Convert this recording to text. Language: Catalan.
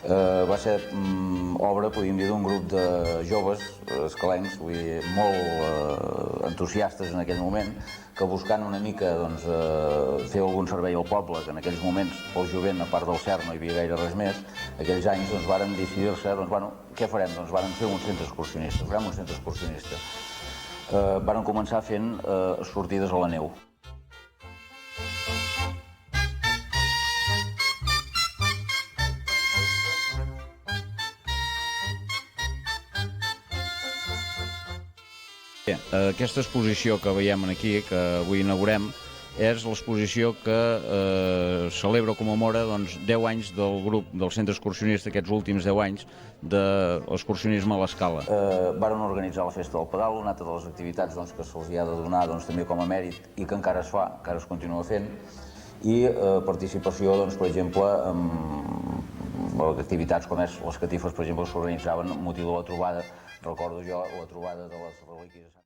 Va ser obra, podríem dir, d'un grup de joves escalencs, molt entusiastes en aquell moment, que buscant una mica fer algun servei al poble, que en aquells moments pel jovent, a part del CERN, no hi havia gaire res més, aquells anys varen decidir-se, què farem? Varen fer un centre excursionista, farem un centre excursionista. Varen començar fent sortides a la neu. Aquesta exposició que veiem aquí, que avui inaugurem, és l'exposició que celebra o commemora 10 anys del grup del centre excursionista, aquests últims 10 anys de l'excursionisme a l'Escala. Varen organitzar la Festa del Pedal, una altra de les activitats que se'ls ha de donar també com a mèrit i que encara es fa, encara es continua fent, i participació, per exemple, en activitats com les catifes, per exemple, s'organitzaven amb motiu de la trobada, recordo jo, la trobada de les relíquies.